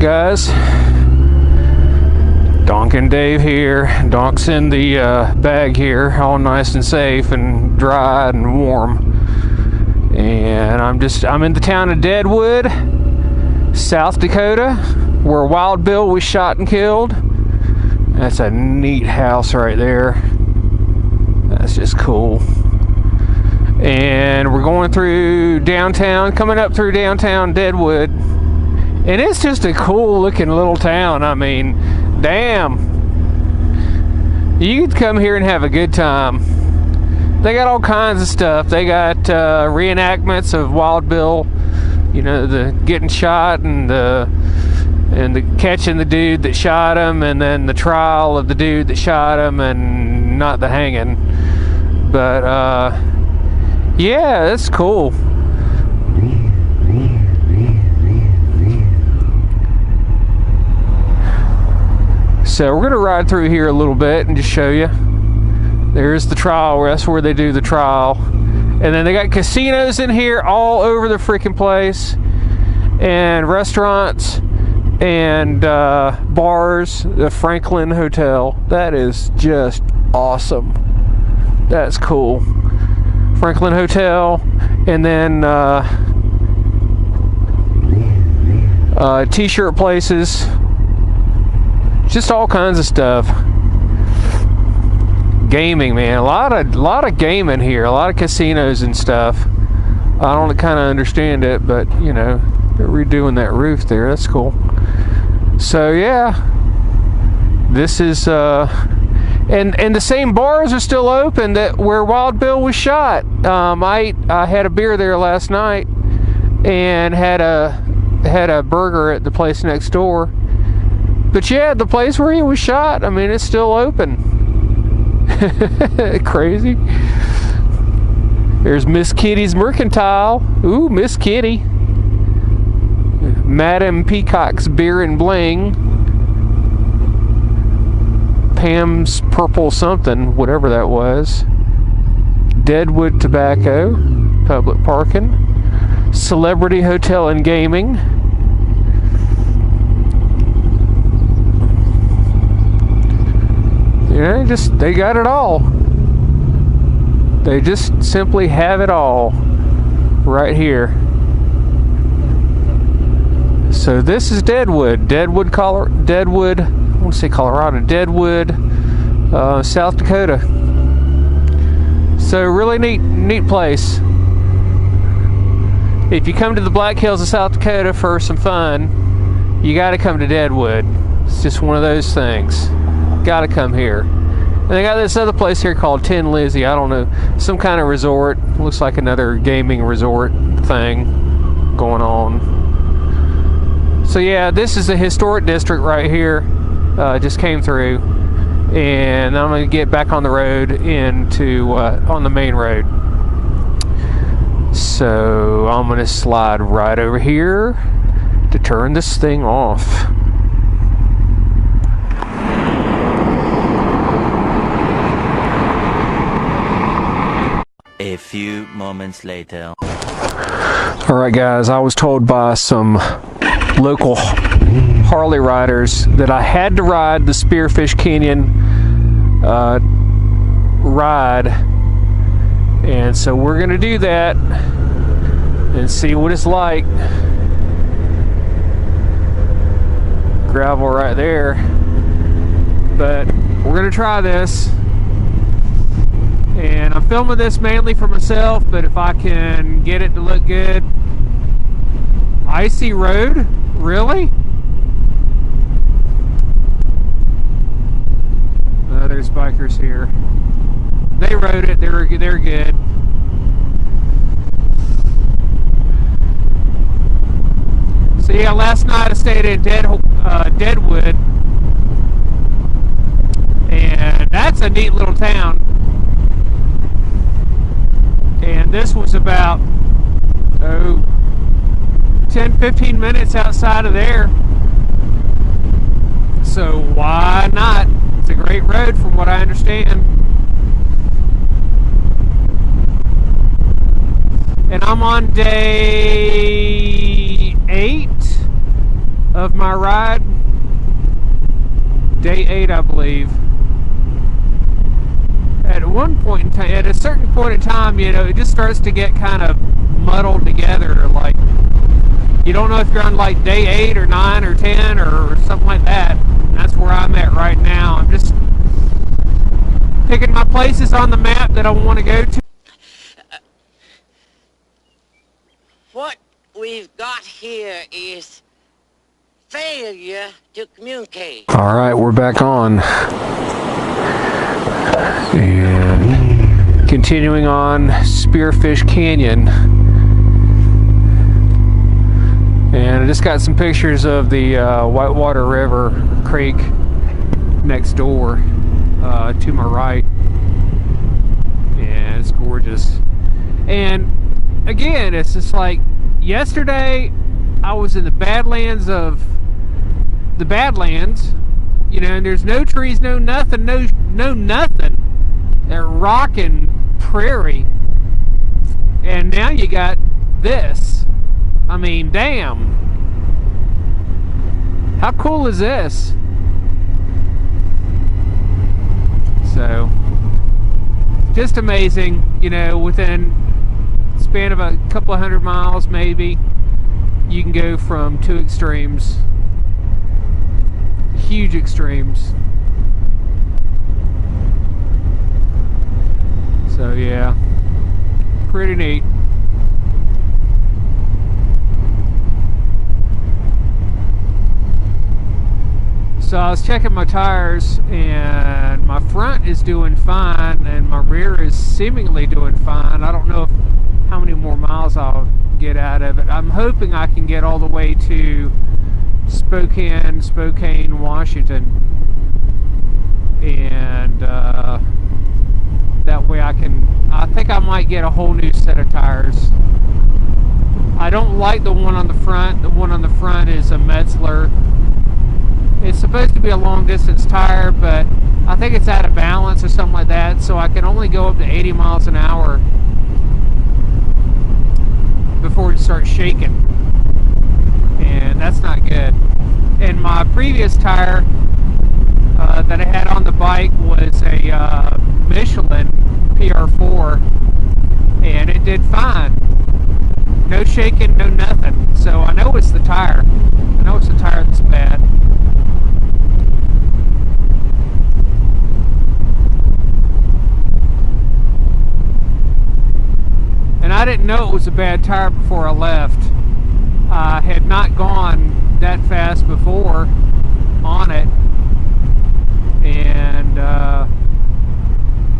guys, Donkndave here. Donk's in the bag here, all nice and safe and dry and warm. And I'm in the town of Deadwood, South Dakota, where Wild Bill was shot and killed. That's a neat house right there. That's just cool. And we're going through downtown, coming up through downtown Deadwood. And it's just a cool looking little town. I mean, damn. You could come here and have a good time. They got all kinds of stuff. They got reenactments of Wild Bill, you know, the getting shot and the catching the dude that shot him, and then the trial of the dude that shot him, and not the hanging. But yeah, that's cool. So we're gonna ride through here a little bit and just show you. There's the trial. That's where they do the trial. And then they got casinos in here all over the freaking place, and restaurants and bars. The Franklin Hotel. That is just awesome. That's cool. Franklin Hotel, and then t-shirt places. Just all kinds of stuff. Gaming, man. A lot of gaming here. A lot of casinos and stuff. I don't kind of understand it, but you know, they're redoing that roof there. That's cool. So yeah, this is and the same bars are still open that where Wild Bill was shot. I had a beer there last night and had a burger at the place next door. But yeah, the place where he was shot, I mean, it's still open. Crazy. There's Miss Kitty's Mercantile. Ooh, Miss Kitty. Madam Peacock's Beer and Bling. Pam's Purple something, whatever that was. Deadwood Tobacco. Public parking. Celebrity Hotel and Gaming. You know, they got it all. They just simply have it all right here. So this is Deadwood. Deadwood, I want to say Colorado. Deadwood, South Dakota. So really neat place. If you come to the Black Hills of South Dakota for some fun, you got to come to Deadwood. It's just one of those things. Gotta come here. And they got this other place here called Tin Lizzie. I don't know, some kind of resort. Looks like another gaming resort thing going on. So yeah, this is a historic district right here. Just came through, and I'm gonna get back on the road into on the main road. So I'm gonna slide right over here to turn this thing off. A few moments later. Alright guys, I was told by some local Harley riders that I had to ride the Spearfish Canyon ride, and so we're gonna do that and see what it's like. Gravel right there, but we're gonna try this. And I'm filming this mainly for myself, but if I can get it to look good. Icy road? Really? There's bikers here. They rode it, they're good. So yeah, last night I stayed in Deadwood. And that's a neat little town. And this was about 10-15 minutes outside of there, so why not? It's a great road from what I understand. And I'm on day 8 of my ride. Day 8, I believe. At one point in time, at a certain point in time, you know, it just starts to get kind of muddled together. Like, you don't know if you're on like day 8 or 9 or 10 or something like that. And that's where I'm at right now. I'm just picking my places on the map that I want to go to. What we've got here is failure to communicate. All right, we're back on. And continuing on Spearfish Canyon. And I just got some pictures of the Whitewater River Creek next door to my right. And it's gorgeous. And again, it's just like yesterday I was in the Badlands of the Badlands, you know, and there's no trees, no nothing, no nothing. That rockin' prairie. And now you got this. I mean, damn. How cool is this? So, just amazing, you know, within a span of a couple of 100 miles maybe, you can go from two extremes, huge extremes. So yeah, pretty neat. So I was checking my tires, and my front is doing fine, and my rear is seemingly doing fine. I don't know how many more miles I'll get out of it. I'm hoping I can get all the way to Spokane, Washington, and that way I think I might get a whole new set of tires. I don't like the one on the front. The one on the front is a Metzler. It's supposed to be a long distance tire, but I think it's out of balance or something like that, so I can only go up to 80 miles an hour before it starts shaking, and that's not good. And my previous tire that I had on the bike was a Michelin PR4, and it did fine. No shaking, no nothing. So I know it's the tire. I know it's the tire that's bad. And I didn't know it was a bad tire before I left. I had not gone that fast before on it, and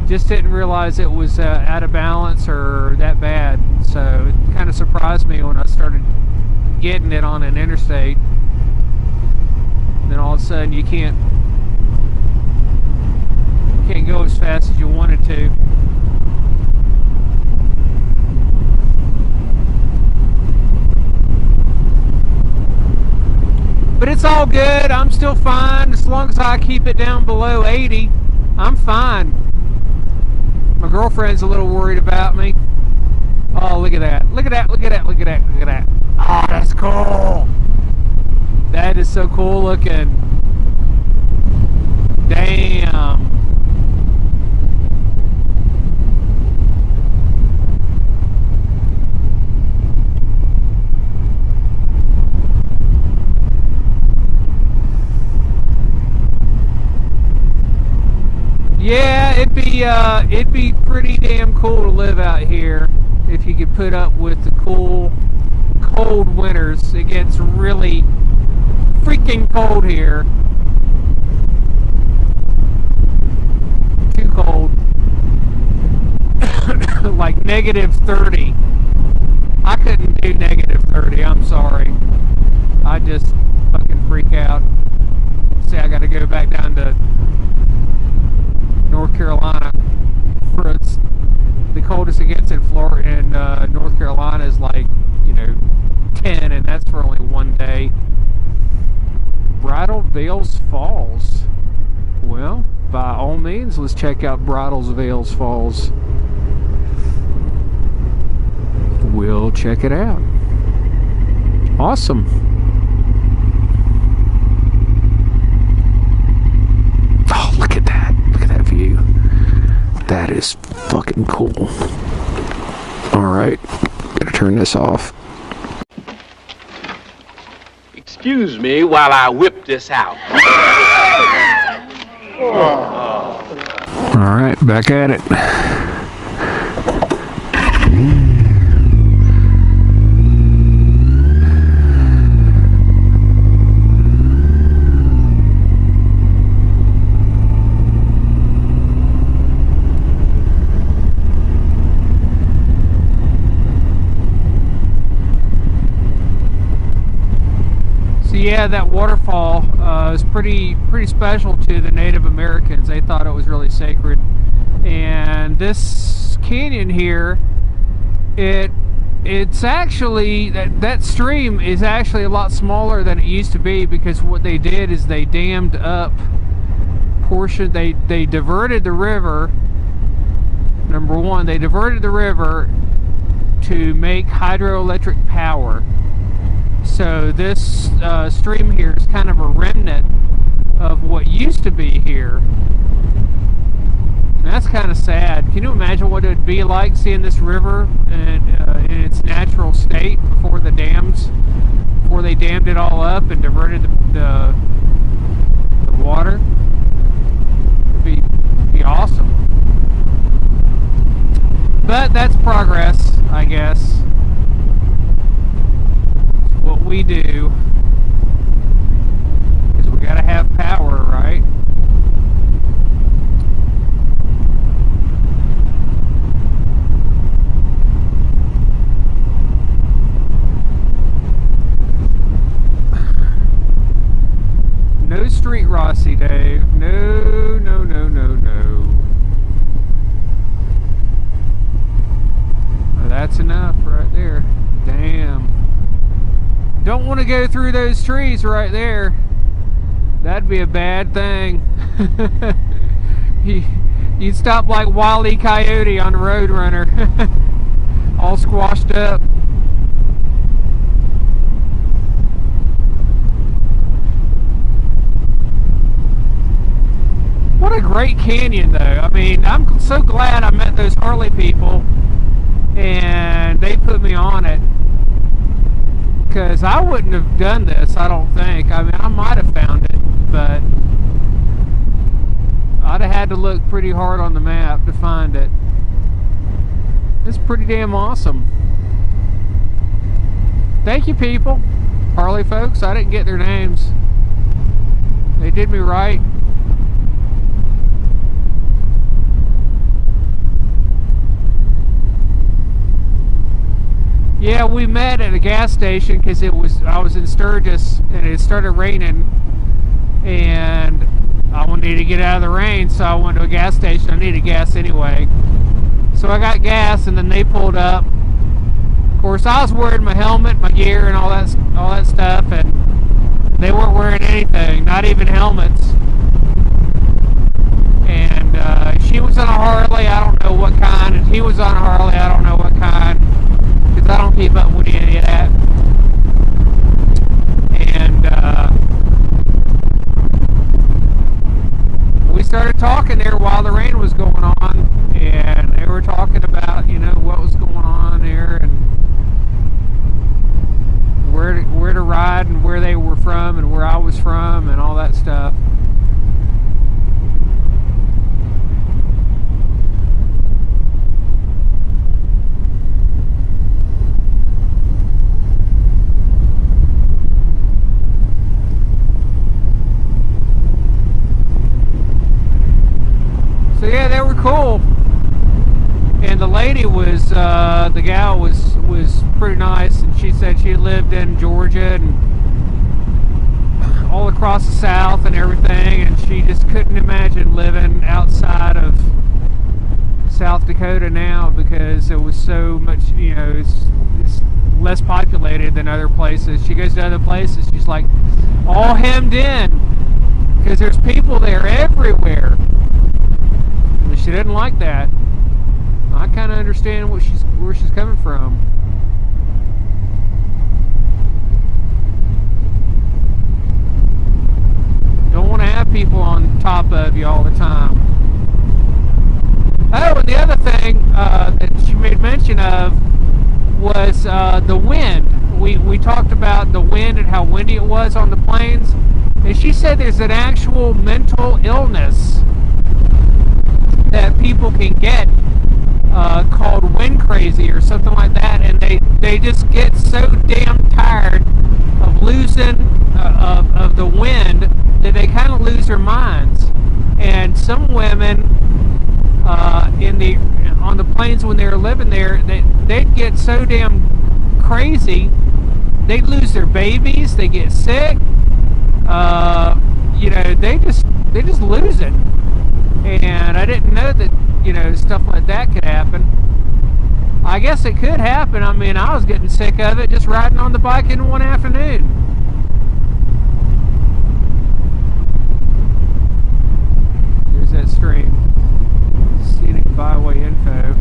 just didn't realize it was out of balance or that bad. So it kind of surprised me when I started getting it on an interstate. And then all of a sudden you can't go as fast as you wanted to. But it's all good. I'm still fine. As long as I keep it down below 80, I'm fine. My girlfriend's a little worried about me. Oh, look at that. Look at that. Look at that. Look at that. Look at that. Oh, that's cool. That is so cool looking. Damn. Yeah, it'd be pretty damn cool to live out here if you could put up with the cool, cold winters. It gets really freaking cold here. Too cold. Like -30. I couldn't do -30. I'm sorry. I just fucking freak out. See, I got to go back down to North Carolina for the coldest it gets in Florida, and North Carolina is like, you know, 10, and that's for only one day. Bridal Veils Falls. Well, by all means, let's check out Bridal Veils Falls. We'll check it out. Awesome. is fucking cool. Alright, gotta turn this off. Excuse me while I whip this out. Alright, back at it. Yeah, that waterfall is pretty special to the Native Americans. They thought it was really sacred. And this canyon here, it's actually that stream is actually a lot smaller than it used to be, because what they did is they dammed up portion. They diverted the river. Number one, they diverted the river to make hydroelectric power. So this stream here is kind of a remnant of what used to be here. And that's kind of sad. Can you imagine what it would be like seeing this river in its natural state before they dammed it all up and diverted the water? It'd be awesome. But that's progress, I guess. What we do, because we gotta have power, right? No street Rossi, Dave. No, no, no, no, no. Well, that's enough right there. Damn. Don't want to go through those trees right there. That'd be a bad thing. You'd stop like Wile E. Coyote on the Roadrunner. All squashed up. What a great canyon though. I mean, I'm so glad I met those Harley people and they put me on it. Because I wouldn't have done this, I don't think. I mean, I might have found it, but I'd have had to look pretty hard on the map to find it. It's pretty damn awesome. Thank you, people. Harley folks, I didn't get their names. They did me right. Yeah, we met at a gas station because I was in Sturgis and it started raining and I wanted to get out of the rain, so I went to a gas station. I needed gas anyway. So I got gas and then they pulled up. Of course, I was wearing my helmet, my gear and all that stuff, and they weren't wearing anything, not even helmets. And she was on a Harley, I don't know what kind, and he was on a Harley, I don't know what kind. I don't keep up with any of that. And we started talking there while the rain was going on, and they were talking about, you know, what was going on there and where to ride and where they were from and where I was from and all that stuff. So yeah, they were cool, and the lady was, the gal was pretty nice, and she said she lived in Georgia and all across the South and everything, and she just couldn't imagine living outside of South Dakota now because it was so much, you know, it's less populated than other places. She goes to other places, she's like all hemmed in because there's people there everywhere. She didn't like that. I kind of understand where she's coming from. Don't want to have people on top of you all the time. Oh, and the the other thing that she made mention of was the wind. We talked about the wind and how windy it was on the plains, and she said there's an actual mental illness that people can get called wind crazy or something like that, and they just get so damn tired of losing of the wind that they kind of lose their minds. And some women on the plains when they were living there, they'd get so damn crazy, they'd lose their babies, they get sick, you know, they just lose it. And I didn't know that, you know, stuff like that could happen. I guess it could happen. I mean, I was getting sick of it just riding on the bike in one afternoon. There's that stream. Scenic byway info.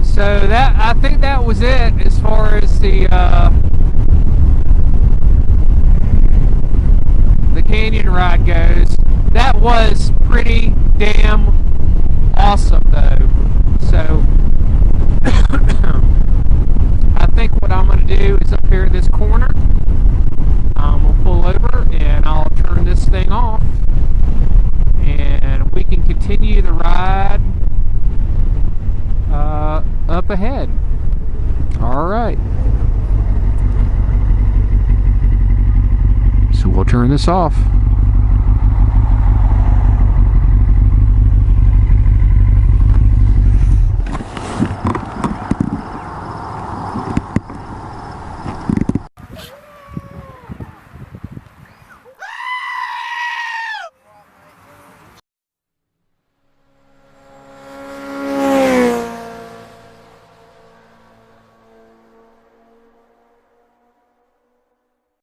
So that, I think that was it as far as the canyon ride goes. That was pretty damn awesome though. So I think what I'm going to do is up here at this corner, we'll pull over and I'll turn this thing off and we can continue the ride up ahead. Alright. So we'll turn this off.